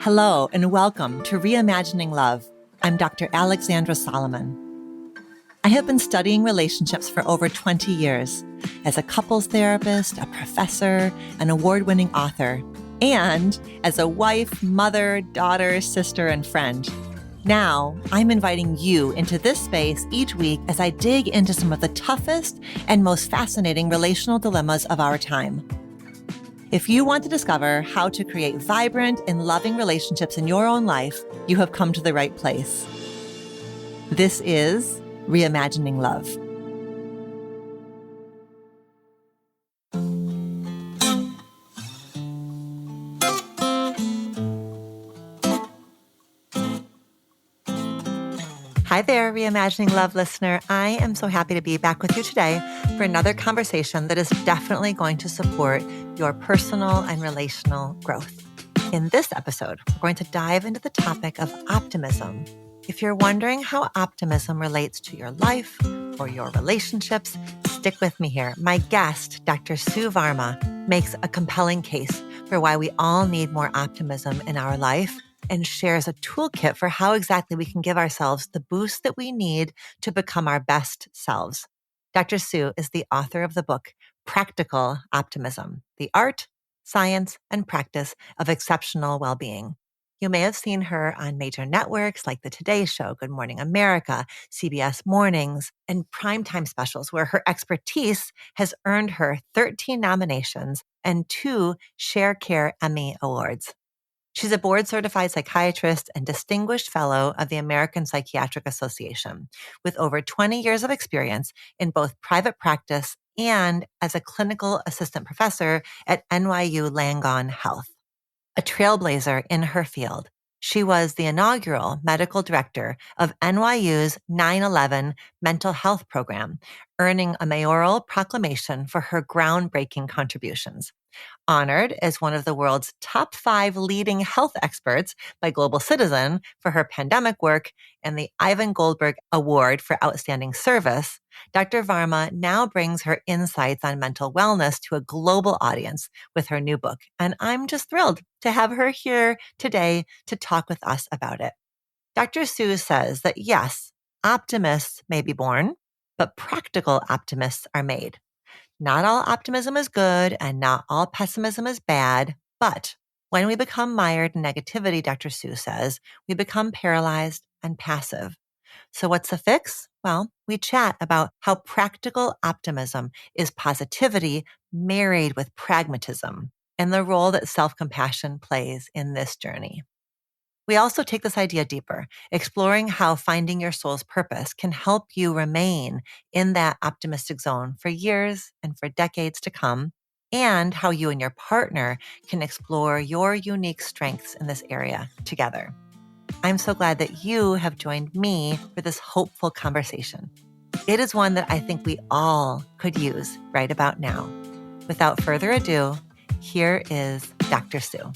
Hello and welcome to Reimagining Love. I'm Dr. Alexandra Solomon. I have been studying relationships for over 20 years as a couples therapist, a professor, an award-winning author, and as a wife, mother, daughter, sister, and friend. Now, I'm inviting you into this space each week as I dig into some of the toughest and most fascinating relational dilemmas of our time. If you want to discover how to create vibrant and loving relationships in your own life, you have come to the right place. This is Reimagining Love. Hi there, Reimagining Love listener. I am so happy to be back with you today for another conversation that is definitely going to support your personal and relational growth. In this episode, we're going to dive into the topic of optimism. If you're wondering how optimism relates to your life or your relationships, stick with me here. My guest, Dr. Sue Varma, makes a compelling case for why we all need more optimism in our life and shares a toolkit for how exactly we can give ourselves the boost that we need to become our best selves. Dr. Sue is the author of the book, Practical Optimism, The Art, Science, and Practice of Exceptional Well-Being. You may have seen her on major networks like The Today Show, Good Morning America, CBS Mornings, and primetime specials where her expertise has earned her 13 nominations and 2 ShareCare Emmy Awards. She's a board-certified psychiatrist and distinguished fellow of the American Psychiatric Association, with over 20 years of experience in both private practice and as a clinical assistant professor at NYU Langone Health. A trailblazer in her field, she was the inaugural medical director of NYU's 9/11 mental health program, earning a mayoral proclamation for her groundbreaking contributions. Honored as one of the world's top 5 leading health experts by Global Citizen for her pandemic work and the Ivan Goldberg Award for Outstanding Service, Dr. Varma now brings her insights on mental wellness to a global audience with her new book. And I'm just thrilled to have her here today to talk with us about it. Dr. Sue says that yes, optimists may be born, but practical optimists are made. Not all optimism is good and not all pessimism is bad, but when we become mired in negativity, Dr. Sue says, we become paralyzed and passive. So what's the fix? Well, we chat about how practical optimism is positivity married with pragmatism and the role that self-compassion plays in this journey. We also take this idea deeper, exploring how finding your soul's purpose can help you remain in that optimistic zone for years and for decades to come, and how you and your partner can explore your unique strengths in this area together. I'm so glad that you have joined me for this hopeful conversation. It is one that I think we all could use right about now. Without further ado, here is Dr. Sue.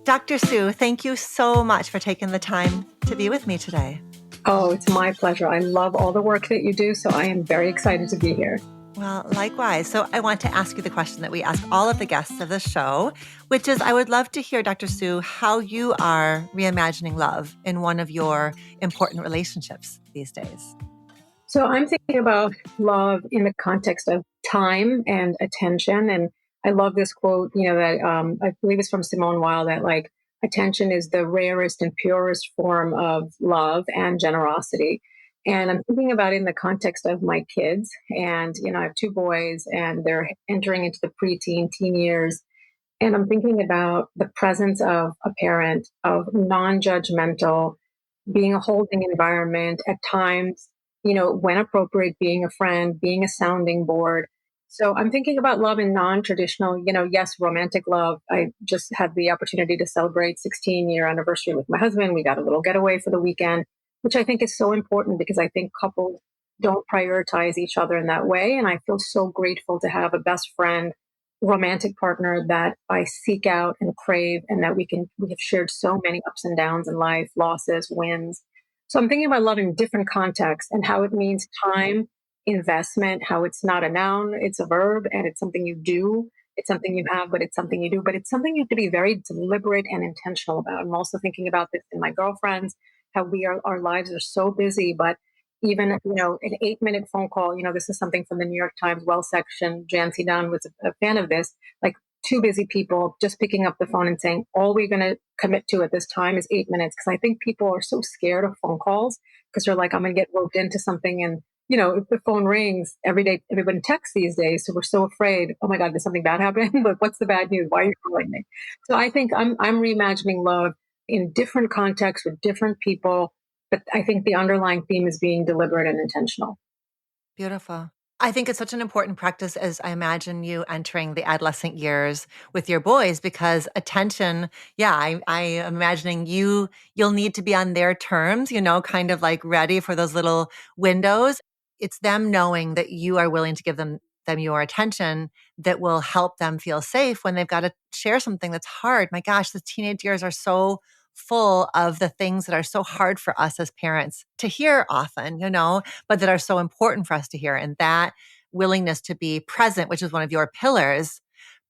Dr. Sue, thank you so much for taking the time to be with me today. Oh, it's my pleasure. I love all the work that you do, so I am very excited to be here. Well, likewise. So I want to ask you the question that we ask all of the guests of the show, which is I would love to hear, Dr. Sue, how you are reimagining love in one of your important relationships these days. So I'm thinking about love in the context of time and attention. And I love this quote, that I believe it's from Simone Weil, that attention is the rarest and purest form of love and generosity. And I'm thinking about it in the context of my kids. And, I have 2 boys and they're entering into the preteen, teen years. And I'm thinking about the presence of a parent, of non-judgmental, being a holding environment at times, when appropriate, being a friend, being a sounding board. So I'm thinking about love in non-traditional, yes, romantic love. I just had the opportunity to celebrate 16-year anniversary with my husband. We got a little getaway for the weekend, which I think is so important because I think couples don't prioritize each other in that way. And I feel so grateful to have a best friend, romantic partner that I seek out and crave, and that we have shared so many ups and downs in life, losses, wins. So I'm thinking about love in different contexts and how it means time, investment, how it's not a noun, it's a verb, and it's something you do. it's something you have, but it's something you do, but it's something you have to be very deliberate and intentional about. I'm also thinking about this in my girlfriends, how our lives are so busy, but even, an 8-minute phone call, this is something from the New York Times well section. Jancy Dunn was a fan of this, like two busy people just picking up the phone and saying, all we're going to commit to at this time is 8 minutes. Cause I think people are so scared of phone calls because they're like, I'm going to get roped into something. And if the phone rings every day, everybody texts these days. So we're so afraid. Oh my God, did something bad happen? But what's the bad news? Why are you calling me? So I think I'm reimagining love in different contexts with different people. But I think the underlying theme is being deliberate and intentional. Beautiful. I think it's such an important practice as I imagine you entering the adolescent years with your boys because attention, yeah, I am imagining you'll need to be on their terms, kind of like ready for those little windows. It's them knowing that you are willing to give them your attention that will help them feel safe when they've got to share something that's hard. My gosh, the teenage years are so full of the things that are so hard for us as parents to hear often, but that are so important for us to hear. And that willingness to be present, which is one of your pillars,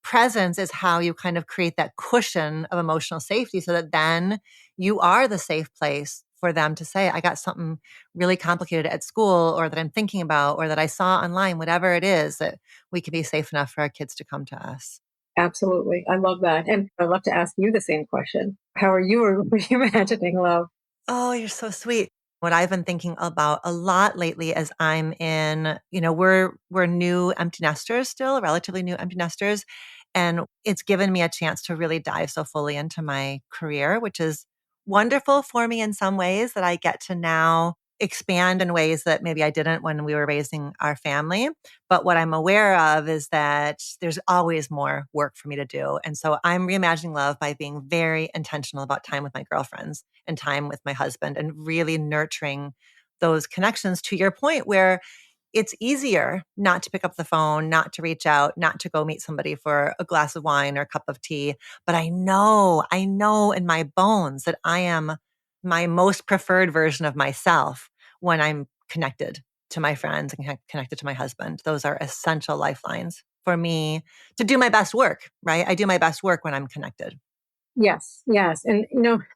presence is how you kind of create that cushion of emotional safety so that then you are the safe place for them to say, I got something really complicated at school or that I'm thinking about or that I saw online, whatever it is, that we can be safe enough for our kids to come to us. Absolutely. I love that. And I'd love to ask you the same question. How are you reimagining love? Oh, you're so sweet. What I've been thinking about a lot lately as I'm in, we're new empty nesters still, relatively new empty nesters. And it's given me a chance to really dive so fully into my career, which is wonderful for me in some ways that I get to now expand in ways that maybe I didn't when we were raising our family. But what I'm aware of is that there's always more work for me to do. And so I'm reimagining love by being very intentional about time with my girlfriends and time with my husband and really nurturing those connections to your point where it's easier not to pick up the phone, not to reach out, not to go meet somebody for a glass of wine or a cup of tea. But I know in my bones that I am my most preferred version of myself when I'm connected to my friends and connected to my husband. Those are essential lifelines for me to do my best work, right? I do my best work when I'm connected. Yes, yes. And,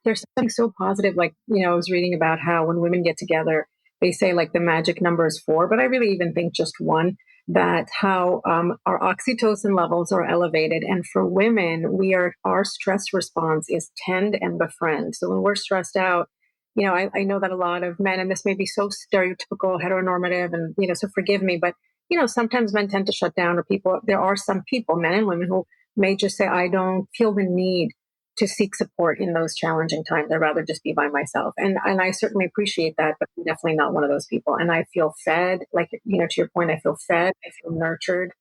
there's something so positive. Like, I was reading about how when women get together, they say like the magic number is four, but I really even think just one, that how our oxytocin levels are elevated. And for women, our stress response is tend and befriend. So when we're stressed out, I know that a lot of men, and this may be so stereotypical, heteronormative, and, so forgive me, but, sometimes men tend to shut down, or there are some people, men and women, who may just say, I don't feel the need to seek support in those challenging times. I'd rather just be by myself. And I certainly appreciate that, but I'm definitely not one of those people. And I feel fed, like, to your point, I feel fed, I feel nurtured,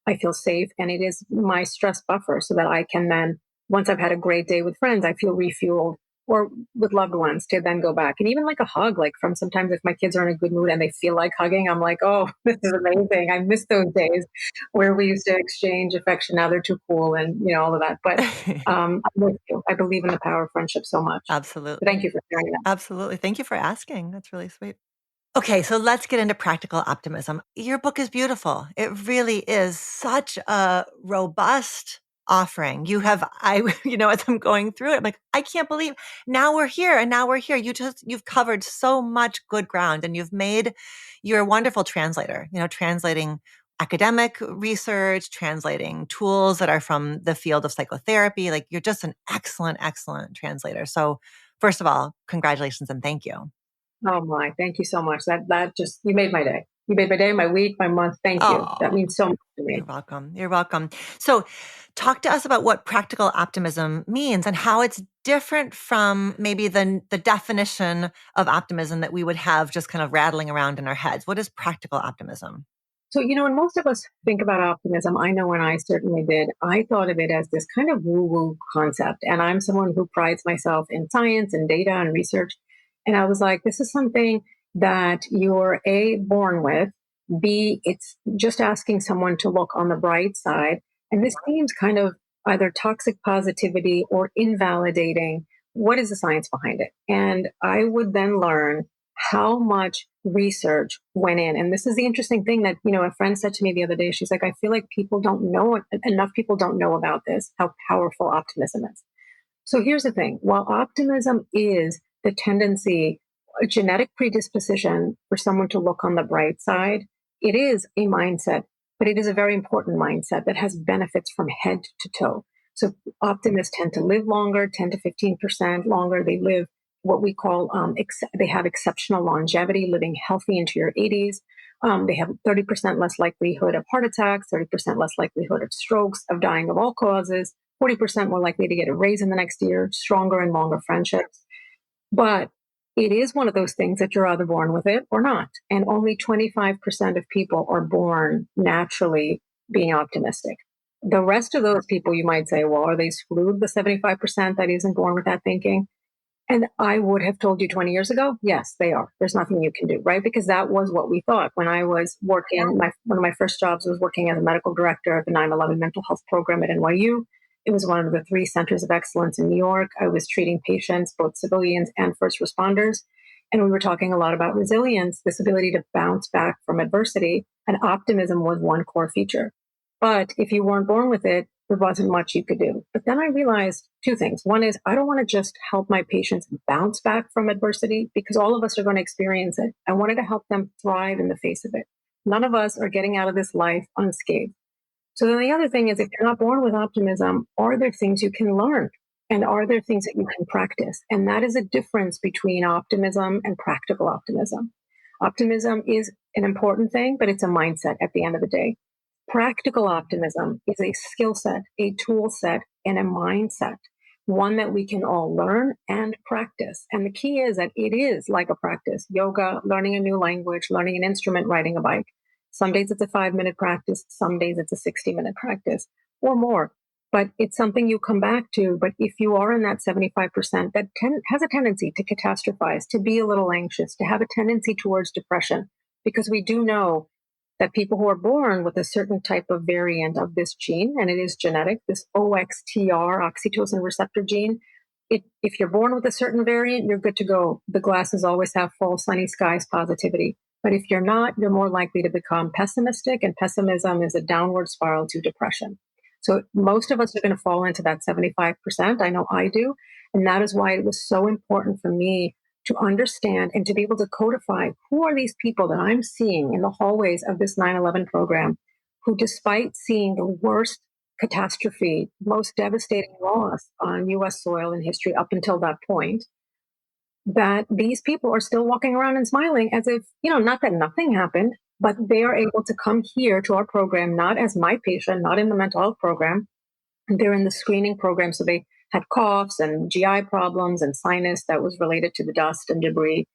I feel safe. And it is my stress buffer so that I can then, once I've had a great day with friends, I feel refueled, or with loved ones, to then go back. And even like a hug, like from sometimes if my kids are in a good mood and they feel like hugging, I'm like, oh, this is amazing. I miss those days where we used to exchange affection. Now they're too cool and, all of that. But I'm with you. I believe in the power of friendship so much. So Absolutely. thank you for sharing that. Absolutely. Thank you for asking. That's really sweet. Okay, so let's get into practical optimism. Your book is beautiful. It really is such a robust offering. As I'm going through it, I'm like, I can't believe now we're here and now we're here. You've covered so much good ground and you're a wonderful translator, translating academic research, translating tools that are from the field of psychotherapy. Like you're just an excellent, excellent translator. So first of all, congratulations and thank you. Oh my, thank you so much. That just, you made my day. You made my day, my week, my month. Thank you. That Oh, means so much to you're me. welcome. You're welcome. So, talk to us about what practical optimism means and how it's different from maybe the definition of optimism that we would have just kind of rattling around in our heads. What is practical optimism? So, when most of us think about optimism, I know when I certainly did, I thought of it as this kind of woo woo concept. And I'm someone who prides myself in science and data and research. And I was like, this is something that you're A, born with, B, it's just asking someone to look on the bright side. And this seems kind of either toxic positivity or invalidating. What is the science behind it? And I would then learn how much research went in. And this is the interesting thing that, a friend said to me the other day. She's like, I feel like enough people don't know about this, how powerful optimism is. So here's the thing. While optimism is the tendency, a genetic predisposition for someone to look on the bright side, it is a mindset, but it is a very important mindset that has benefits from head to toe. So optimists tend to live longer, 10 to 15% longer. They live what we call, they have exceptional longevity, living healthy into your 80s. They have 30% less likelihood of heart attacks, 30% less likelihood of strokes, of dying of all causes, 40% more likely to get a raise in the next year, stronger and longer friendships. But it is one of those things that you're either born with it or not. And only 25% of people are born naturally being optimistic. The rest of those people, you might say, well, are they screwed, the 75% that isn't born with that thinking? And I would have told you 20 years ago, yes, they are. There's nothing you can do, right? Because that was what we thought. When I was working, one of my first jobs was working as a medical director of the 9/11 mental health program at NYU. It was one of the 3 centers of excellence in New York. I was treating patients, both civilians and first responders. And we were talking a lot about resilience, this ability to bounce back from adversity. And optimism was one core feature. But if you weren't born with it, there wasn't much you could do. But then I realized 2 things. One is I don't want to just help my patients bounce back from adversity, because all of us are going to experience it. I wanted to help them thrive in the face of it. None of us are getting out of this life unscathed. So then the other thing is, if you're not born with optimism, are there things you can learn? And are there things that you can practice? And that is a difference between optimism and practical optimism. Optimism is an important thing, but it's a mindset at the end of the day. Practical optimism is a skill set, a tool set, and a mindset, one that we can all learn and practice. And the key is that it is like a practice: yoga, learning a new language, learning an instrument, riding a bike. Some days it's a 5-minute practice, some days it's a 60-minute practice or more. But it's something you come back to. But if you are in that 75% that has a tendency to catastrophize, to be a little anxious, to have a tendency towards depression, because we do know that people who are born with a certain type of variant of this gene, and it is genetic, this OXTR, oxytocin receptor gene, if you're born with a certain variant, you're good to go. The glasses always have full sunny skies positivity. But if you're not, you're more likely to become pessimistic, and pessimism is a downward spiral to depression. So most of us are going to fall into that 75%. I know I do. And that is why it was so important for me to understand and to be able to codify who are these people that I'm seeing in the hallways of this 9/11 program, who, despite seeing the worst catastrophe, most devastating loss on US soil in history up until that point, that these people are still walking around and smiling as if, not that nothing happened, but they are able to come here to our program, not as my patient, not in the mental health program. They're in the screening program. So they had coughs and GI problems and sinus that was related to the dust and debris.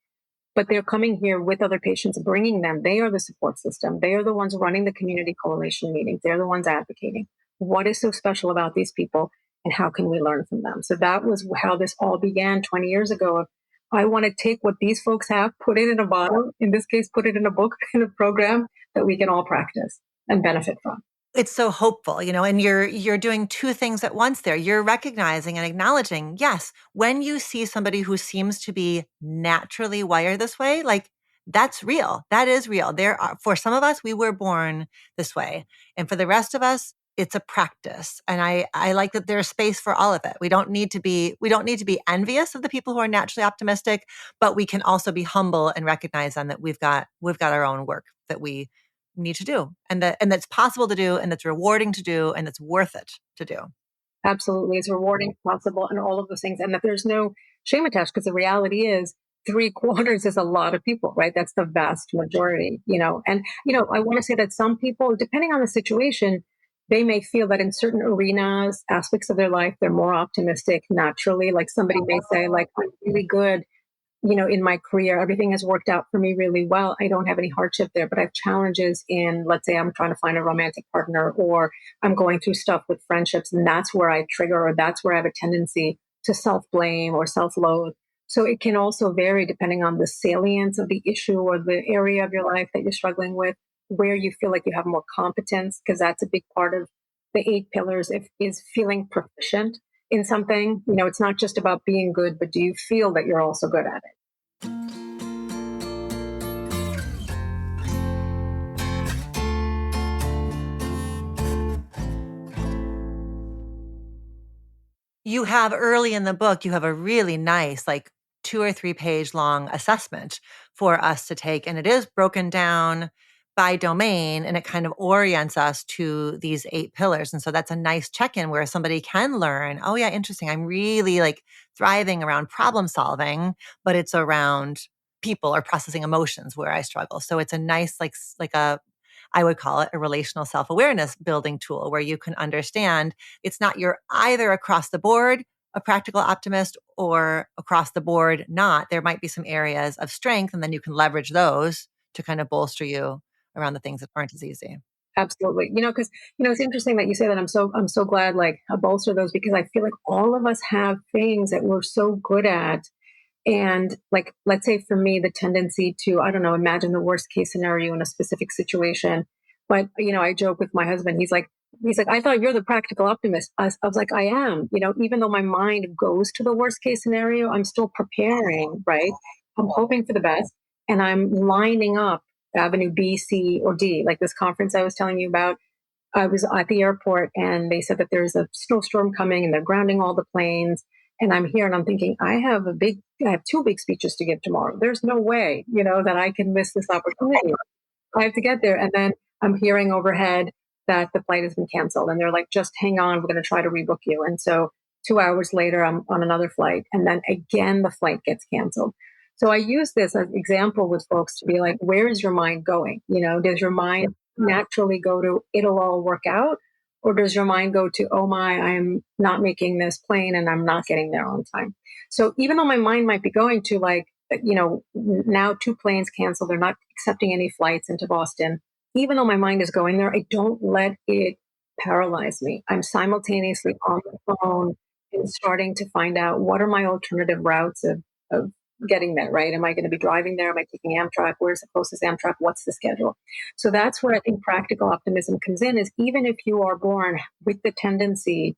But they're coming here with other patients, bringing them. They are the support system. They are the ones running the community coalition meetings. They're the ones advocating. What is so special about these people, and how can we learn from them? So that was how this all began 20 years ago. I want to take what these folks have, put it in a bottle, in this case, put it in a book, in a program that we can all practice and benefit from. It's so hopeful, and you're doing 2 things at once there. You're recognizing and acknowledging, yes, when you see somebody who seems to be naturally wired this way, like, that's real. That is real. For some of us, we were born this way. And for the rest of us, it's a practice. And I like that there's space for all of it. We don't need to be envious of the people who are naturally optimistic, but we can also be humble and recognize then that we've got our own work that we need to do, and that's possible to do, and that's rewarding to do, and it's worth it to do. Absolutely. It's rewarding, possible, and all of those things. And that there's no shame attached, because the reality is 3/4 is a lot of people, right? That's the vast majority, And, I want to say that some people, depending on the situation, they may feel that in certain arenas, aspects of their life, they're more optimistic naturally. Like somebody may say, like, I'm really good, in my career, everything has worked out for me really well. I don't have any hardship there, but I have challenges in, let's say I'm trying to find a romantic partner, or I'm going through stuff with friendships, and that's where I trigger, or that's where I have a tendency to self-blame or self-loathe. So it can also vary depending on the salience of the issue or the area of your life that you're struggling with, where you feel like you have more competence, because that's a big part of the 8 pillars, is feeling proficient in something. It's not just about being good, but do you feel that you're also good at it? You have early in the book, you have a really nice, like 2 or 3 page long assessment for us to take. And it is broken down by domain and it kind of orients us to these 8 pillars. And so that's a nice check in where somebody can learn, oh, yeah, interesting. I'm really like thriving around problem solving, but it's around people or processing emotions where I struggle. So it's a nice, I would call it a relational self awareness building tool where you can understand it's not you're either across the board a practical optimist or across the board not. There might be some areas of strength, and then you can leverage those to kind of bolster you around the things that aren't as easy. Absolutely. Because it's interesting that you say that. I'm so glad, like, I bolster those, because I feel like all of us have things that we're so good at. And, like, let's say for me, the tendency to, I don't know, imagine the worst case scenario in a specific situation. But, I joke with my husband. He's like, I thought you're the practical optimist. I was like, I am, even though my mind goes to the worst case scenario, I'm still preparing, right? I'm hoping for the best, and I'm lining up Avenue B, C, or D. Like this conference I was telling you about, I was at the airport and they said that there's a snowstorm coming and they're grounding all the planes. And I'm here and I'm thinking, I have 2 big speeches to give tomorrow. There's no way, that I can miss this opportunity. I have to get there. And then I'm hearing overhead that the flight has been canceled. And they're like, just hang on, we're going to try to rebook you. And so 2 hours later, I'm on another flight. And then again, the flight gets canceled. So I use this as an example with folks to be like, where is your mind going? Does your mind naturally go to, it'll all work out? Or does your mind go to, oh my, I'm not making this plane and I'm not getting there on time? So even though my mind might be going to, like, now 2 planes canceled, they're not accepting any flights into Boston. Even though my mind is going there, I don't let it paralyze me. I'm simultaneously on the phone and starting to find out what are my alternative routes of getting there, right? Am I going to be driving there? Am I taking Amtrak? Where's the closest Amtrak? What's the schedule? So that's where I think practical optimism comes in, is even if you are born with the tendency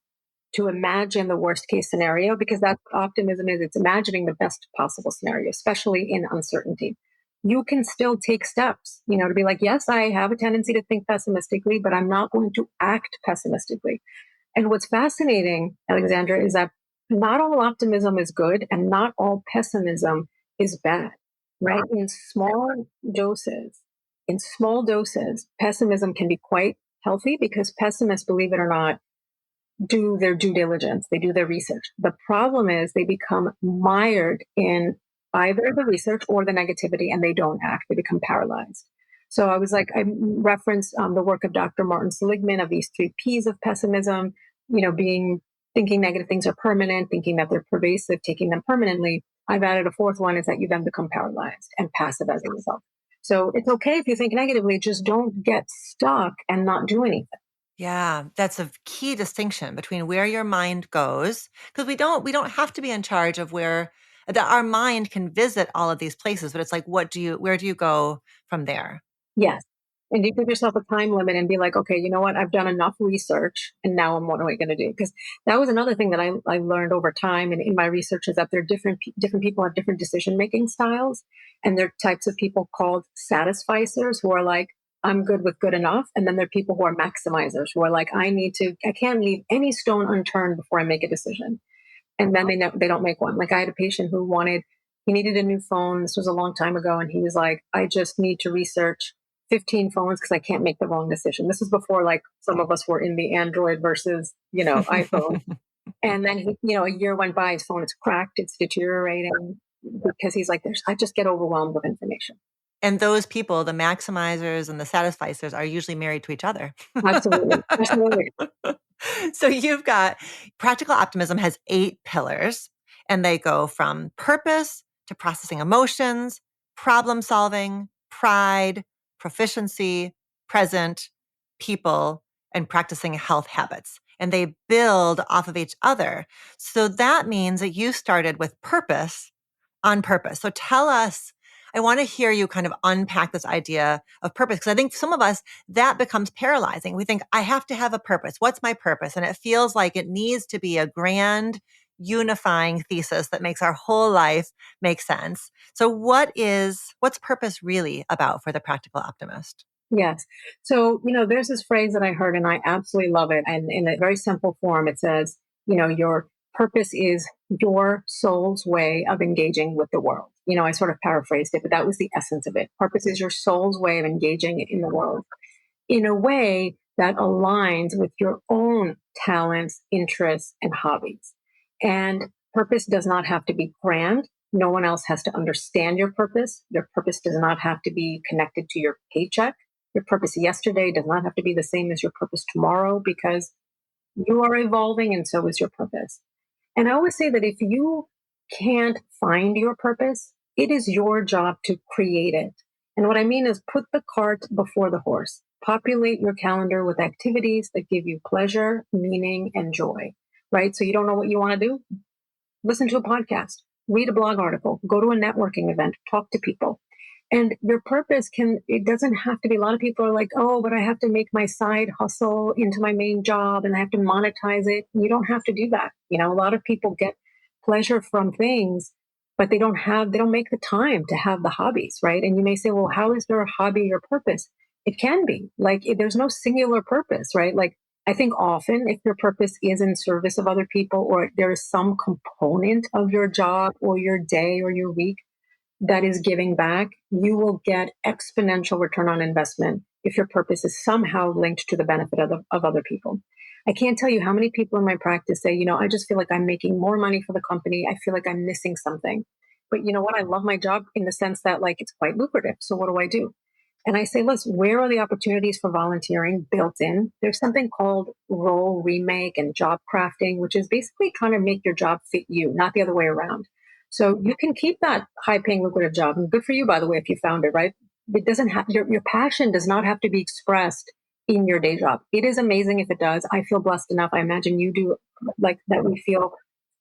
to imagine the worst case scenario, because that's what optimism is. It's imagining the best possible scenario, especially in uncertainty. You can still take steps, to be like, yes, I have a tendency to think pessimistically, but I'm not going to act pessimistically. And what's fascinating, Alexandra, is that not all optimism is good and not all pessimism is bad, right? Doses, in small doses, pessimism can be quite healthy, because pessimists, believe it or not, do their due diligence, they do their research. The problem is they become mired in either the research or the negativity, and they don't act, they become paralyzed. So I referenced the work of Dr. Martin Seligman of these 3 Ps of pessimism, thinking negative things are permanent, thinking that they're pervasive, taking them permanently. I've added a 4th one, is that you then become paralyzed and passive as a result. So it's okay if you think negatively, just don't get stuck and not do anything. Yeah, that's a key distinction between where your mind goes, because we don't have to be in charge of where that our mind can visit all of these places, but it's like where do you go from there? Yes. And you give yourself a time limit and be like, okay, you know what? I've done enough research and now what am I going to do? Because that was another thing that I learned over time and in my research, is that there are different people have different decision-making styles. And there are types of people called satisficers who are like, I'm good with good enough. And then there are people who are maximizers who are like, I can't leave any stone unturned before I make a decision. And then they don't make one. Like, I had a patient he needed a new phone. This was a long time ago. And he was like, I just need to research 15 phones because I can't make the wrong decision. This is before, like, some of us were in the Android versus, iPhone. And then a year went by, his phone is cracked, it's deteriorating, because he's like, I just get overwhelmed with information. And those people, the maximizers and the satisficers, are usually married to each other. Absolutely. Absolutely. So you've got practical optimism has 8 pillars, and they go from purpose to processing emotions, problem solving, pride, proficiency, present, people, and practicing health habits. And they build off of each other. So that means that you started with purpose on purpose. So tell us, I want to hear you kind of unpack this idea of purpose, because I think some of us, that becomes paralyzing. We think, I have to have a purpose. What's my purpose? And it feels like it needs to be a grand, unifying thesis that makes our whole life make sense. So what's purpose really about for the practical optimist? Yes. So, there's this phrase that I heard and I absolutely love it. And in a very simple form, it says, your purpose is your soul's way of engaging with the world. I sort of paraphrased it, but that was the essence of it. Purpose is your soul's way of engaging in the world in a way that aligns with your own talents, interests, and hobbies. And purpose does not have to be grand. No one else has to understand your purpose. Your purpose does not have to be connected to your paycheck. Your purpose yesterday does not have to be the same as your purpose tomorrow, because you are evolving and so is your purpose. And I always say that if you can't find your purpose, it is your job to create it. And what I mean is put the cart before the horse. Populate your calendar with activities that give you pleasure, meaning, and joy, right? So you don't know what you want to do? Listen to a podcast, read a blog article, go to a networking event, talk to people. And your purpose it doesn't have to be, a lot of people are like, oh, but I have to make my side hustle into my main job and I have to monetize it. You don't have to do that. A lot of people get pleasure from things, but they don't make the time to have the hobbies, right? And you may say, well, how is there a hobby your purpose? It can be like, there's no singular purpose, right? Like, I think often if your purpose is in service of other people, or there is some component of your job or your day or your week that is giving back, you will get exponential return on investment if your purpose is somehow linked to the benefit of other people. I can't tell you how many people in my practice say, I just feel like I'm making more money for the company. I feel like I'm missing something. But you know what? I love my job in the sense that like it's quite lucrative. So what do I do? And I say, listen, where are the opportunities for volunteering built in? There's something called role remake and job crafting, which is basically trying to make your job fit you, not the other way around. So you can keep that high paying lucrative job. And good for you, by the way, if you found it, right? It doesn't have your passion does not have to be expressed in your day job. It is amazing if it does. I feel blessed enough. I imagine you do, like that we feel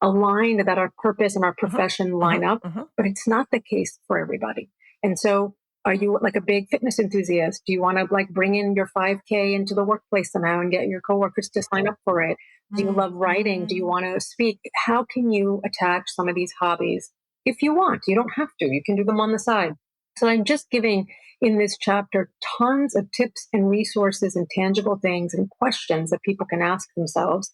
aligned, that our purpose and our profession line up, but it's not the case for everybody. And so are you like a big fitness enthusiast? Do you want to like bring in your 5K into the workplace somehow and get your coworkers to sign up for it? Do you love writing? Do you want to speak? How can you attach some of these hobbies if you want? You don't have to. You can do them on the side. So I'm just giving in this chapter tons of tips and resources and tangible things and questions that people can ask themselves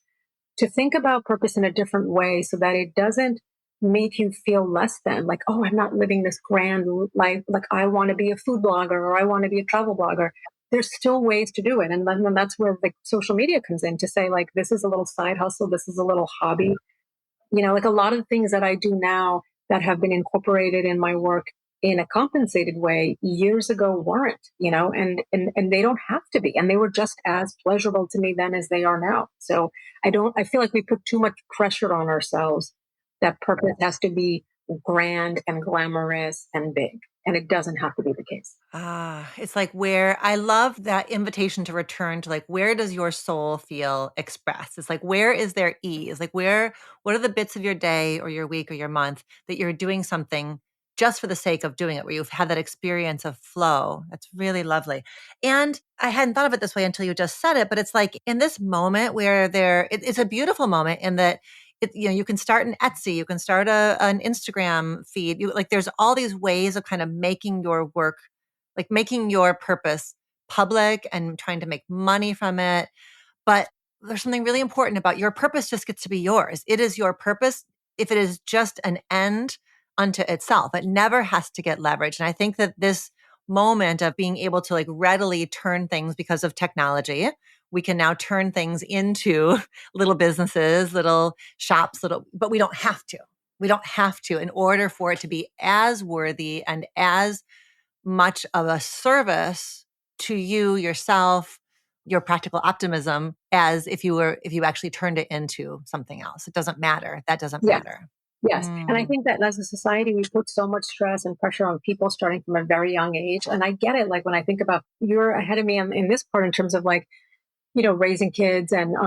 to think about purpose in a different way so that it doesn't make you feel less than, like, oh, I'm not living this grand life. Like I want to be a food blogger or I want to be a travel blogger. There's still ways to do it. And then that's where the social media comes in to say, like, this is a little side hustle. This is a little hobby. Like a lot of things that I do now that have been incorporated in my work in a compensated way years ago weren't, and they don't have to be. And they were just as pleasurable to me then as they are now. So I feel like we put too much pressure on ourselves that purpose has to be grand and glamorous and big. And it doesn't have to be the case. It's like where I love that invitation to return to like, where does your soul feel expressed? It's like, where is there ease? Like what are the bits of your day or your week or your month that you're doing something just for the sake of doing it, where you've had that experience of flow? That's really lovely. And I hadn't thought of it this way until you just said it, but it's like in this moment where it's a beautiful moment in that you can start an Etsy, you can start an Instagram feed. There's all these ways of kind of making your work, like making your purpose public and trying to make money from it. But there's something really important about your purpose just gets to be yours. It is your purpose if it is just an end unto itself. It never has to get leveraged. And I think that this moment of being able to like readily turn things because of technology, we can now turn things into little businesses, little shops, but we don't have to. We don't have to in order for it to be as worthy and as much of a service to you, yourself, your practical optimism as if you actually turned it into something else. It doesn't matter. That doesn't matter. Yes. And I think that as a society, we put so much stress and pressure on people starting from a very young age. And I get it. Like when I think about, you're ahead of me in this part in terms of like, raising kids and,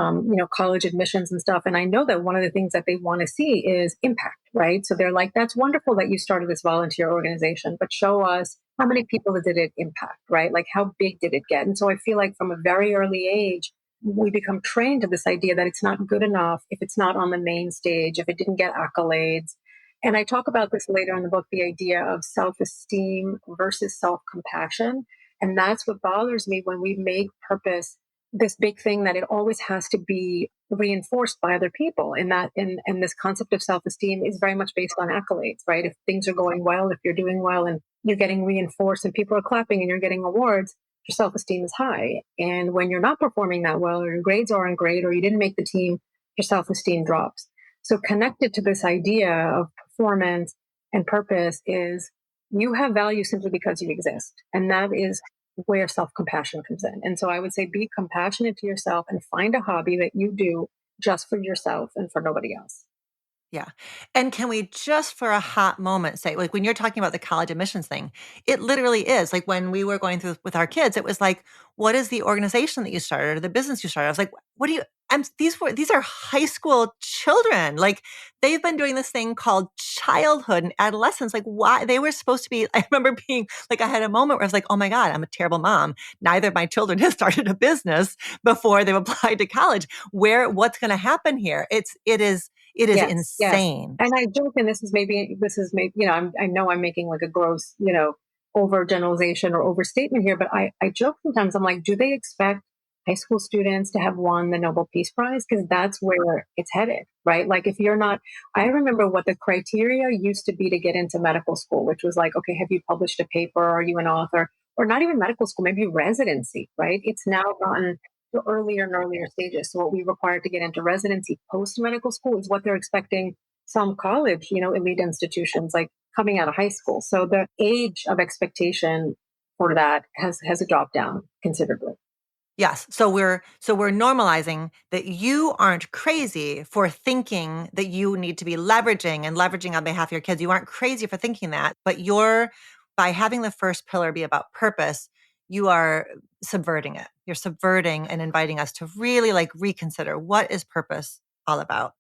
college admissions and stuff. And I know that one of the things that they want to see is impact, right? So they're like, that's wonderful that you started this volunteer organization, but show us how many people did it impact, right? Like how big did it get? And so I feel like from a very early age, we become trained to this idea that it's not good enough if it's not on the main stage, if it didn't get accolades. And I talk about this later in the book, the idea of self-esteem versus self-compassion. And that's what bothers me when we make purpose this big thing that it always has to be reinforced by other people, and and this concept of self-esteem is very much based on accolades, right? If things are going well, if you're doing well and you're getting reinforced and people are clapping and you're getting awards, your self-esteem is high. And when you're not performing that well, or your grades aren't great, or you didn't make the team, your self-esteem drops. So connected to this idea of performance and purpose is you have value simply because you exist, and that is where self compassion comes in. And so I would say be compassionate to yourself and find a hobby that you do just for yourself and for nobody else. Yeah. And can we just for a hot moment say, like, when you're talking about the college admissions thing, it literally is like when we were going through with our kids, it was like, what is the organization that you started or the business you started? I was like, what do you, these are high school children. Like they've been doing this thing called childhood and adolescence. Like why they were supposed to be, I remember being like, I had a moment where I was like, oh my God, I'm a terrible mom. Neither of my children has started a business before they've applied to college. What's going to happen here? It is Yes, yes. insane. And I joke, and this is maybe, I know I'm making like a gross, overgeneralization or overstatement here, but I joke sometimes. I'm like, do they expect high school students to have won the Nobel Peace Prize? Because that's where it's headed, right? Like if you're not, I remember what the criteria used to be to get into medical school, which was like, okay, have you published a paper? Are you an author? Or not even medical school, maybe residency, right? It's now gotten to earlier and earlier stages. So what we require to get into residency post medical school is what they're expecting some college, elite institutions like coming out of high school. So the age of expectation for that has dropped down considerably. Yes. So we're normalizing that you aren't crazy for thinking that you need to be leveraging on behalf of your kids. You aren't crazy for thinking that, but you're by having the first pillar be about purpose, you are subverting it. You're subverting and inviting us to really like reconsider what is purpose all about.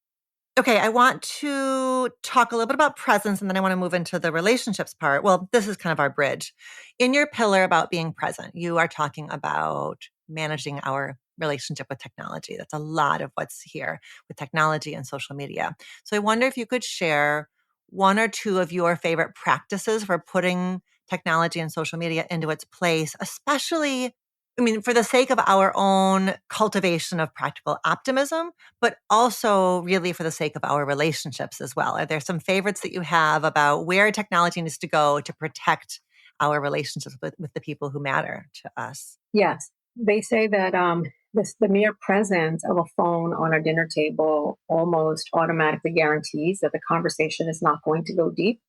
Okay, I want to talk a little bit about presence and then I want to move into the relationships part. Well, this is kind of our bridge. In your pillar about being present, you are talking about managing our relationship with technology. That's a lot of what's here with technology and social media. So I wonder if you could share one or two of your favorite practices for putting technology and social media into its place, especially, I mean, for the sake of our own cultivation of practical optimism, but also really for the sake of our relationships as well. Are there some favorites that you have about where technology needs to go to protect our relationships with the people who matter to us? Yes, they say that the mere presence of a phone on our dinner table almost automatically guarantees that the conversation is not going to go deep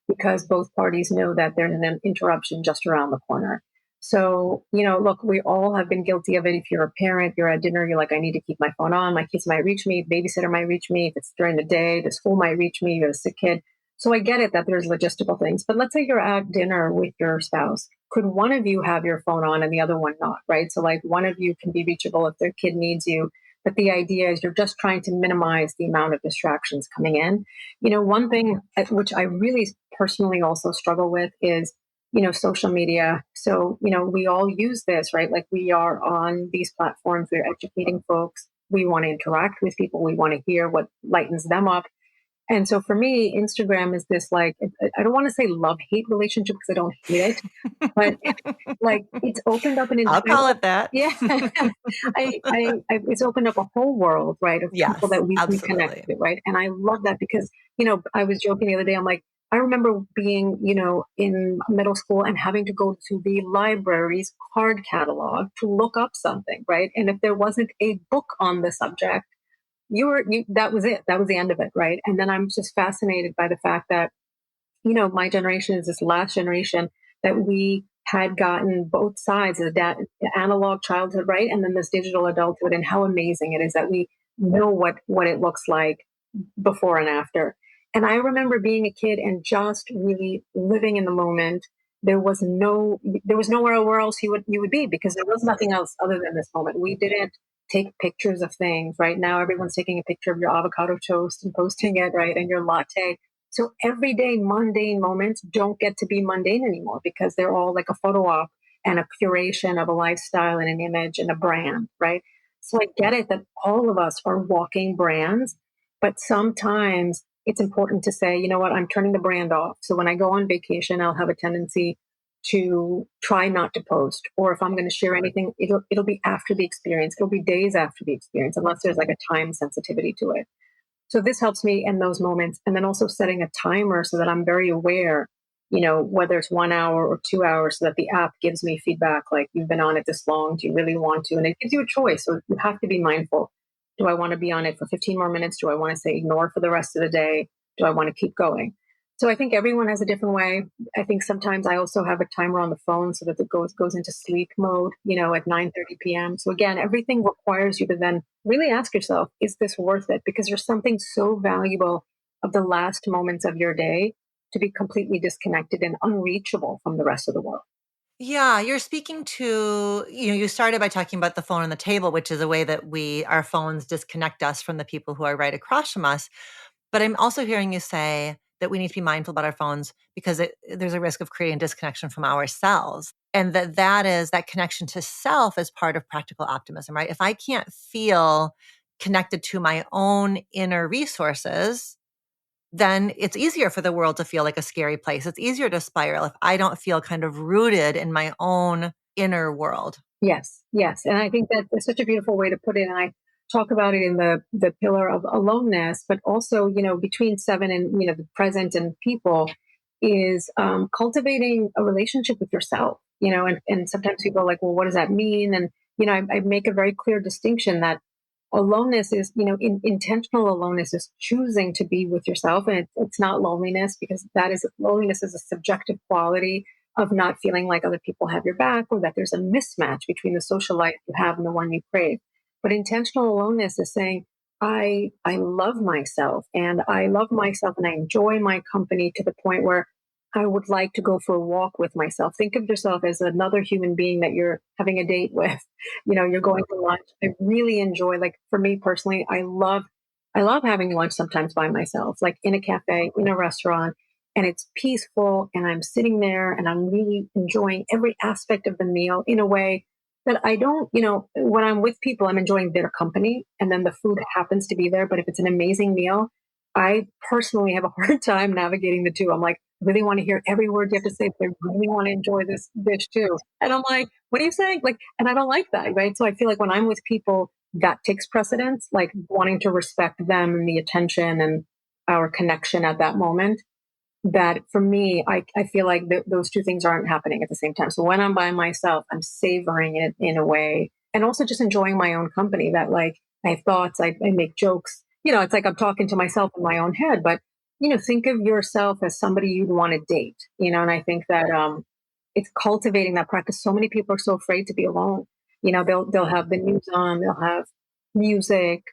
because both parties know that there's an interruption just around the corner. So, look, we all have been guilty of it. If you're a parent, you're at dinner, you're like, I need to keep my phone on. My kids might reach me, babysitter might reach me. If it's during the day, the school might reach me, you're a sick kid. So I get it that there's logistical things, but let's say you're at dinner with your spouse. Could one of you have your phone on and the other one not, right? So like one of you can be reachable if their kid needs you. But the idea is you're just trying to minimize the amount of distractions coming in. One thing which I really personally also struggle with is, social media. So, we all use this, right? Like we are on these platforms, we're educating folks. We want to interact with people. We want to hear what lightens them up. And so for me, Instagram is this like, I don't want to say love hate relationship because I don't hate it, but like it's opened up an I'll call entire, it that. yeah, it's opened up a whole world, right, of people Yes, that we connect absolutely. with, right? And I love that because, I was joking the other day, I'm like, I remember being, in middle school and having to go to the library's card catalog to look up something, right? And if there wasn't a book on the subject, that was it. That was the end of it, right? And then I'm just fascinated by the fact that, my generation is this last generation that we had gotten both sides, the analog childhood, right? And then this digital adulthood, and how amazing it is that we know what it looks like before and after. And I remember being a kid and just really living in the moment. There was nowhere where else you would be because there was nothing else other than this moment. We didn't take pictures of things. Right now, everyone's taking a picture of your avocado toast and posting it, right, and your latte. So everyday mundane moments don't get to be mundane anymore because they're all like a photo op and a curation of a lifestyle and an image and a brand, right? So I get it that all of us are walking brands, but sometimes it's important to say, you know what, I'm turning the brand off. So when I go on vacation, I'll have a tendency to try not to post, or if I'm going to share anything, it'll be after the experience. It'll be days after the experience, unless there's like a time sensitivity to it. So this helps me in those moments. And then also setting a timer so that I'm very aware, whether it's 1 hour or 2 hours, so that the app gives me feedback like, you've been on it this long. Do you really want to? And it gives you a choice. So you have to be mindful. Do I want to be on it for 15 more minutes? Do I want to say ignore for the rest of the day? Do I want to keep going? So I think everyone has a different way. I think sometimes I also have a timer on the phone so that it goes into sleep mode, at 9:30 p.m. So again, everything requires you to then really ask yourself, is this worth it? Because there's something so valuable of the last moments of your day to be completely disconnected and unreachable from the rest of the world. Yeah, you're speaking to, you started by talking about the phone on the table, which is a way that our phones disconnect us from the people who are right across from us. But I'm also hearing you say that we need to be mindful about our phones because there's a risk of creating disconnection from ourselves. And that connection to self is part of practical optimism, right? If I can't feel connected to my own inner resources, then it's easier for the world to feel like a scary place. It's easier to spiral if I don't feel kind of rooted in my own inner world. Yes, yes. And I think that is such a beautiful way to put it. And I talk about it in the pillar of aloneness, but also, between seven and, the present and people is cultivating a relationship with yourself, and sometimes people are like, well, what does that mean? And, I make a very clear distinction that aloneness is, intentional aloneness is choosing to be with yourself. And it's not loneliness, because loneliness is a subjective quality of not feeling like other people have your back, or that there's a mismatch between the social life you have and the one you crave. But intentional aloneness is saying, I love myself, and I love myself and I enjoy my company to the point where I would like to go for a walk with myself. Think of yourself as another human being that you're having a date with. You're going to lunch. I really enjoy, like, for me personally, I love having lunch sometimes by myself, like in a cafe, in a restaurant, and it's peaceful, and I'm sitting there and I'm really enjoying every aspect of the meal in a way that I don't, when I'm with people, I'm enjoying their company, and then the food happens to be there. But if it's an amazing meal, I personally have a hard time navigating the two. I'm like, I really want to hear every word you have to say, but I really want to enjoy this dish too. And I'm like, what are you saying? Like, and I don't like that, right? So I feel like when I'm with people, that takes precedence, like wanting to respect them and the attention and our connection at that moment. That for me, I feel like those two things aren't happening at the same time. So when I'm by myself, I'm savoring it in a way, and also just enjoying my own company. That, like, I have thoughts, I make jokes. It's like I'm talking to myself in my own head. But think of yourself as somebody you'd want to date. And I think that it's cultivating that practice. So many people are so afraid to be alone. They'll have the news on, they'll have music,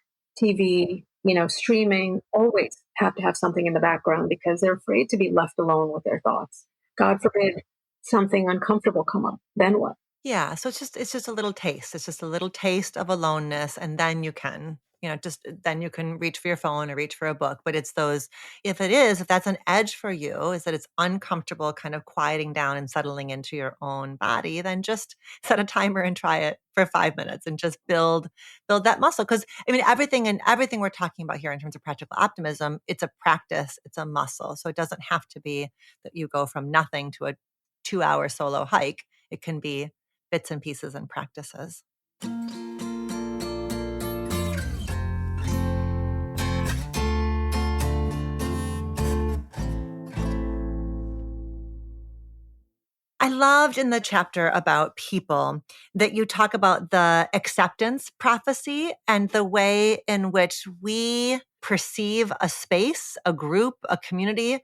TV, streaming, always have to have something in the background because they're afraid to be left alone with their thoughts. God forbid something uncomfortable come up. Then what? Yeah, so it's just a little taste. It's just a little taste of aloneness, and then you can, then you can reach for your phone or reach for a book. But it's those, if that's an edge for you, is that it's uncomfortable, kind of quieting down and settling into your own body, then just set a timer and try it for 5 minutes and just build that muscle. Because I mean, everything we're talking about here in terms of practical optimism, it's a practice, it's a muscle. So it doesn't have to be that you go from nothing to a 2-hour solo hike. It can be bits and pieces and practices. I loved in the chapter about people that you talk about the acceptance prophecy and the way in which we perceive a space, a group, a community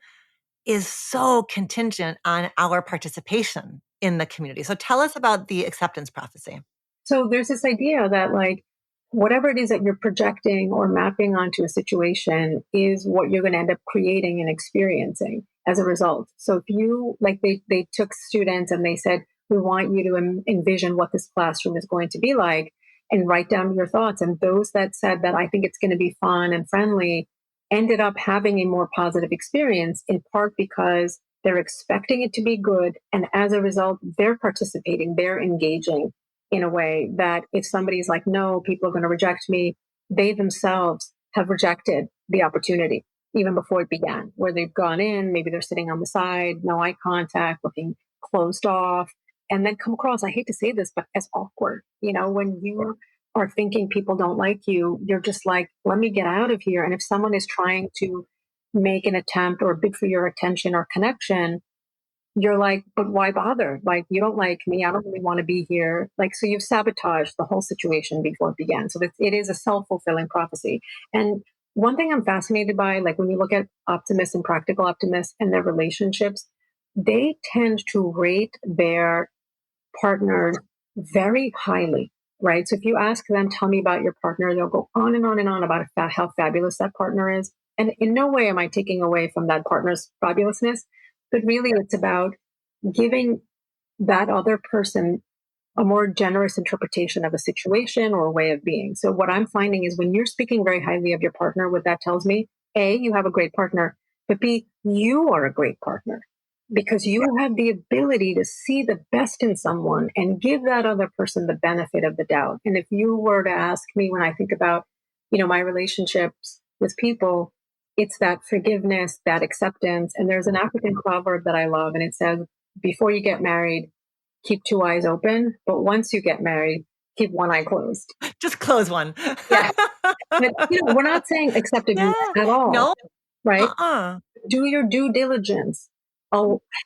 is so contingent on our participation in the community. So tell us about the acceptance prophecy. So there's this idea that, like, whatever it is that you're projecting or mapping onto a situation is what you're going to end up creating and experiencing as a result. So if you, like, they took students and they said, we want you to envision what this classroom is going to be like and write down your thoughts. And those that said that I think it's going to be fun and friendly ended up having a more positive experience, in part because they're expecting it to be good. And as a result, they're participating, they're engaging in a way that if somebody's like, no, people are going to reject me, they themselves have rejected the opportunity even before it began, where they've gone in, maybe they're sitting on the side, no eye contact, looking closed off, and then come across, I hate to say this, but as awkward. When you are thinking people don't like you, you're just like, let me get out of here. And if someone is trying to make an attempt or bid for your attention or connection, you're like, but why bother? Like, you don't like me. I don't really want to be here. Like, so you've sabotaged the whole situation before it began. So it is a self fulfilling prophecy. And one thing I'm fascinated by, like when you look at optimists and practical optimists and their relationships, they tend to rate their partners very highly, right? So if you ask them, tell me about your partner, they'll go on and on and on about how fabulous that partner is. And in no way am I taking away from that partner's fabulousness, but really it's about giving that other person a more generous interpretation of a situation or a way of being. So what I'm finding is when you're speaking very highly of your partner, what that tells me, A, you have a great partner, but B, you are a great partner because you have the ability to see the best in someone and give that other person the benefit of the doubt. And if you were to ask me when I think about, my relationships with people, it's that forgiveness, that acceptance. And there's an African proverb that I love, and it says, before you get married, keep two eyes open, but once you get married, keep one eye closed. Just close one. Yeah. But, we're not saying accept it Yeah. at all, No. right? Uh-uh. Do your due diligence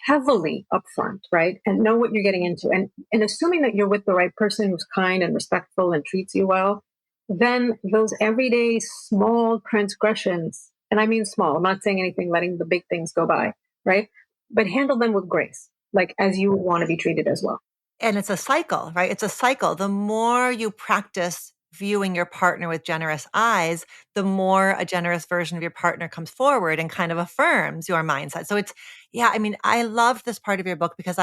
heavily upfront, right? And know what you're getting into. And assuming that you're with the right person who's kind and respectful and treats you well, then those everyday small transgressions, and I mean small, I'm not saying anything letting the big things go by, right? But handle them with grace, like as you would want to be treated as well. And it's a cycle, right? It's a cycle. The more you practice viewing your partner with generous eyes, the more a generous version of your partner comes forward and kind of affirms your mindset. So I loved this part of your book because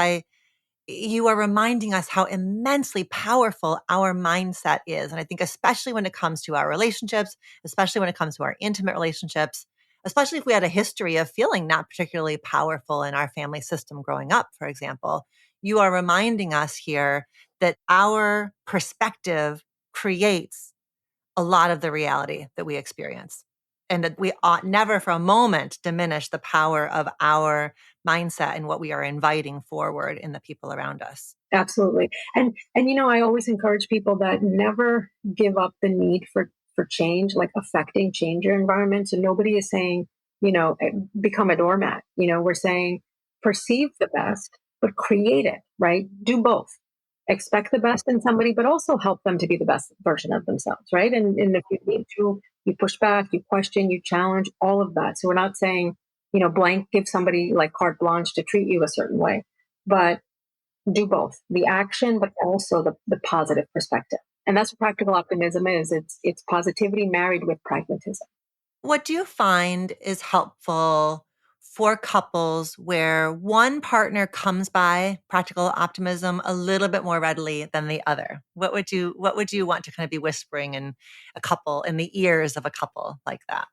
you are reminding us how immensely powerful our mindset is. And I think especially when it comes to our relationships, especially when it comes to our intimate relationships, especially if we had a history of feeling not particularly powerful in our family system growing up, for example, you are reminding us here that our perspective creates a lot of the reality that we experience. And that we ought never for a moment diminish the power of our mindset and what we are inviting forward in the people around us. Absolutely. And I always encourage people that never give up the need for change, like affecting change your environment. So nobody is saying, become a doormat. We're saying perceive the best, but create it, right? Do both. Expect the best in somebody, but also help them to be the best version of themselves, right? And if you need to, you push back, you question, you challenge, all of that. So we're not saying, blank, give somebody like carte blanche to treat you a certain way, but do both the action, but also the positive perspective. And that's what practical optimism is. It's positivity married with pragmatism. What do you find is helpful for couples where one partner comes by practical optimism a little bit more readily than the other? What would you want to kind of be whispering in the ears of a couple like that?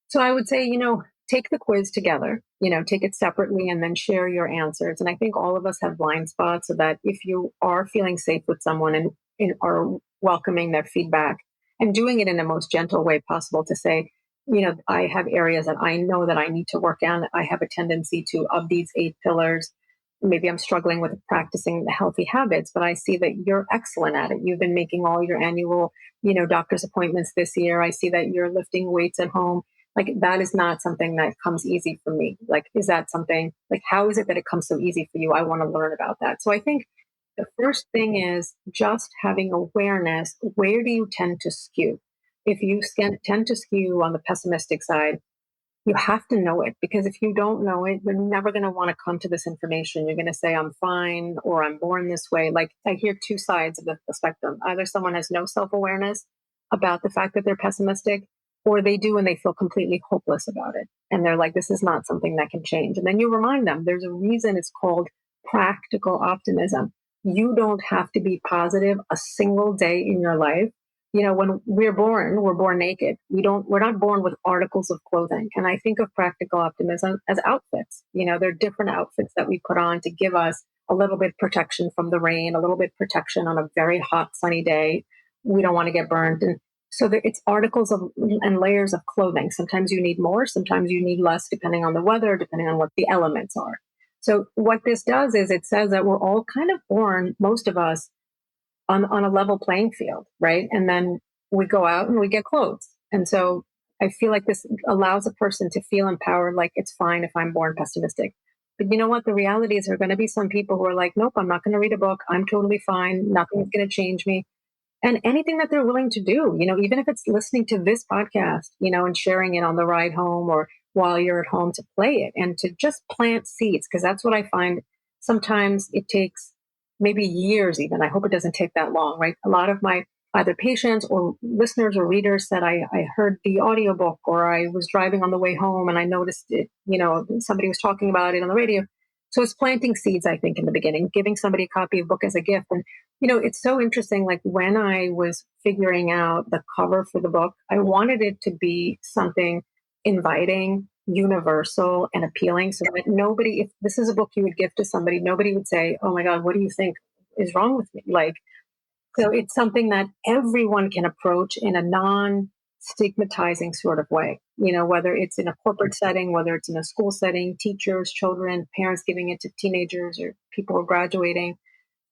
So I would say, take the quiz together, take it separately and then share your answers. And I think all of us have blind spots so that if you are feeling safe with someone and are welcoming their feedback and doing it in the most gentle way possible to say, I have areas that I know that I need to work on. I have a tendency to, of these 8 pillars, maybe I'm struggling with practicing the healthy habits, but I see that you're excellent at it. You've been making all your annual, doctor's appointments this year. I see that you're lifting weights at home. Like that is not something that comes easy for me. Like, is that something like, how is it that it comes so easy for you? I want to learn about that. So I think the first thing is just having awareness. Where do you tend to skew? If you tend to skew on the pessimistic side, you have to know it, because if you don't know it, you're never going to want to come to this information. You're going to say, I'm fine, or I'm born this way. Like I hear two sides of the spectrum. Either someone has no self-awareness about the fact that they're pessimistic, or they do and they feel completely hopeless about it. And they're like, this is not something that can change. And then you remind them there's a reason it's called practical optimism. You don't have to be positive a single day in your life. When we're born naked. We're not born with articles of clothing. And I think of practical optimism as outfits. They're different outfits that we put on to give us a little bit protection from the rain, a little bit protection on a very hot, sunny day. We don't want to get burned. And so it's articles and layers of clothing. Sometimes you need more, sometimes you need less, depending on the weather, depending on what the elements are. So what this does is it says that we're all kind of born, most of us, on a level playing field, right? And then we go out and we get clothes. And so I feel like this allows a person to feel empowered, like it's fine if I'm born pessimistic. But you know what? The reality is there are going to be some people who are like, nope, I'm not going to read a book. I'm totally fine. Nothing's going to change me. And anything that they're willing to do, even if it's listening to this podcast, and sharing it on the ride home or while you're at home, to play it and to just plant seeds. Because that's what I find sometimes it takes maybe years even. I hope it doesn't take that long, right? A lot of my either patients or listeners or readers said, I heard the audiobook or I was driving on the way home and I noticed it, somebody was talking about it on the radio. So it's planting seeds, I think, in the beginning, giving somebody a copy of a book as a gift. And it's so interesting. Like when I was figuring out the cover for the book, I wanted it to be something inviting, universal, and appealing so that nobody, if this is a book you would give to somebody, nobody would say, oh my God, what do you think is wrong with me? Like, so it's something that everyone can approach in a non stigmatizing sort of way, whether it's in a corporate setting, whether it's in a school setting, teachers, children, parents giving it to teenagers or people who are graduating.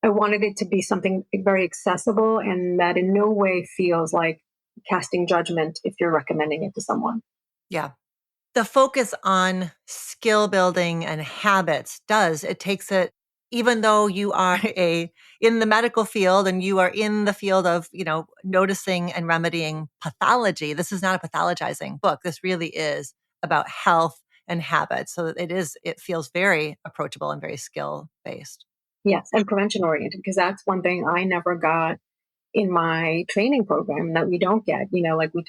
I wanted it to be something very accessible and that in no way feels like casting judgment if you're recommending it to someone. Yeah. The focus on skill building and habits it takes it, even though you are in the medical field and you are in the field of, noticing and remedying pathology. This is not a pathologizing book. This really is about health and habits. So it feels very approachable and very skill based. Yes, and prevention oriented, because that's one thing I never got in my training program that we don't get. Like we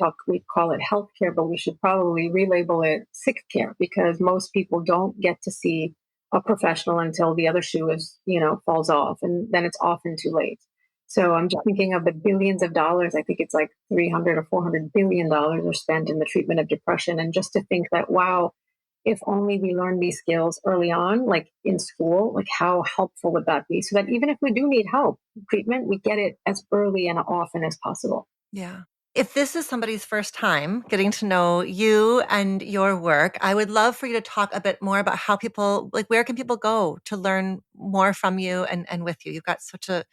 call it healthcare, but we should probably relabel it sick care, because most people don't get to see a professional until the other shoe falls off, and then it's often too late. So I'm just thinking of the billions of dollars. I think it's like 300 or 400 billion dollars are spent in the treatment of depression. And just to think that, wow, if only we learn these skills early on, like in school, like how helpful would that be? So that even if we do need help, treatment, we get it as early and often as possible. Yeah. If this is somebody's first time getting to know you and your work, I would love for you to talk a bit more about how where can people go to learn more from you and with you? You've got such a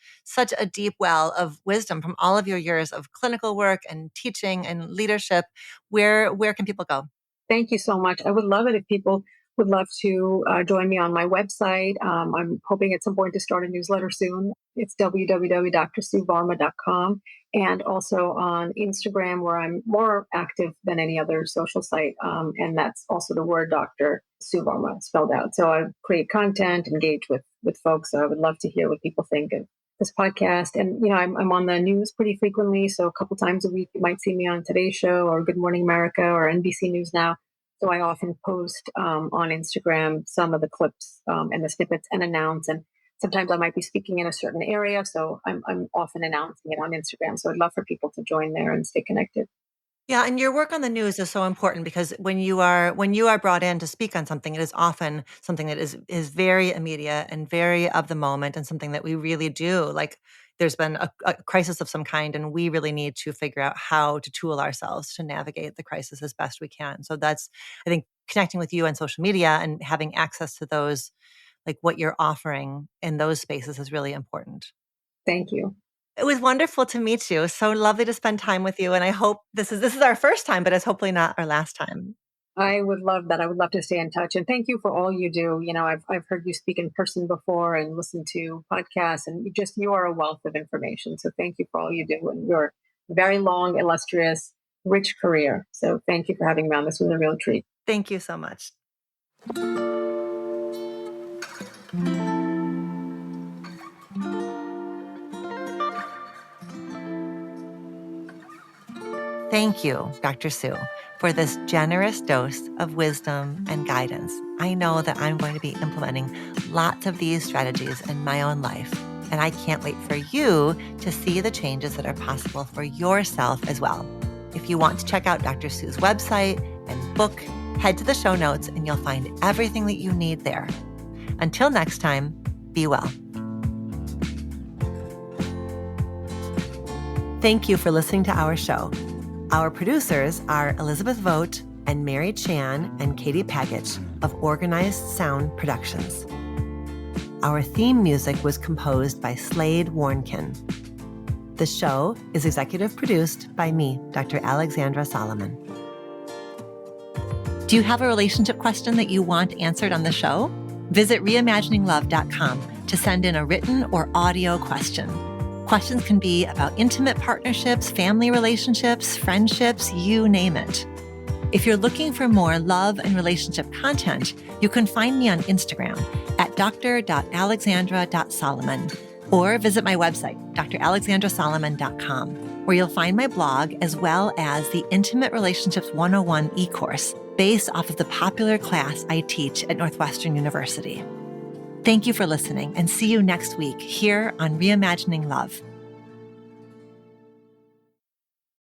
deep well of wisdom from all of your years of clinical work and teaching and leadership. Where can people go? Thank you so much. I would love it if people would love to join me on my website. I'm hoping at some point to start a newsletter soon. It's www.drsuevarma.com, and also on Instagram, where I'm more active than any other social site. And that's also the word Dr. Sue Varma spelled out. So I create content, engage with folks. So I would love to hear what people think of this podcast. And, I'm on the news pretty frequently. So a couple times a week, you might see me on Today's Show or Good Morning America or NBC News Now. So I often post on Instagram some of the clips and the snippets and announce. And sometimes I might be speaking in a certain area. So I'm often announcing it on Instagram. So I'd love for people to join there and stay connected. Yeah, and your work on the news is so important because when you are brought in to speak on something, it is often something that is very immediate and very of the moment, and something that we really do. Like there's been a crisis of some kind, and we really need to figure out how to tool ourselves to navigate the crisis as best we can. So that's, I think, connecting with you on social media and having access to those, like what you're offering in those spaces, is really important. Thank you. It was wonderful to meet you. So lovely to spend time with you. And I hope this is our first time, but it's hopefully not our last time. I would love that. I would love to stay in touch. And thank you for all you do. I've heard you speak in person before and listened to podcasts, and you are a wealth of information. So thank you for all you do and your very long, illustrious, rich career. So thank you for having me on. This was a real treat. Thank you so much. Thank you, Dr. Sue, for this generous dose of wisdom and guidance. I know that I'm going to be implementing lots of these strategies in my own life, and I can't wait for you to see the changes that are possible for yourself as well. If you want to check out Dr. Sue's website and book, head to the show notes and you'll find everything that you need there. Until next time, be well. Thank you for listening to our show. Our producers are Elizabeth Vogt and Mary Chan and Katie Pagich of Organized Sound Productions. Our theme music was composed by Slade Warnkin. The show is executive produced by me, Dr. Alexandra Solomon. Do you have a relationship question that you want answered on the show? Visit reimagininglove.com to send in a written or audio question. Questions can be about intimate partnerships, family relationships, friendships, you name it. If you're looking for more love and relationship content, you can find me on Instagram at dr.alexandra.solomon or visit my website, dralexandrasolomon.com, where you'll find my blog as well as the Intimate Relationships 101 e-course based off of the popular class I teach at Northwestern University. Thank you for listening and see you next week here on Reimagining Love.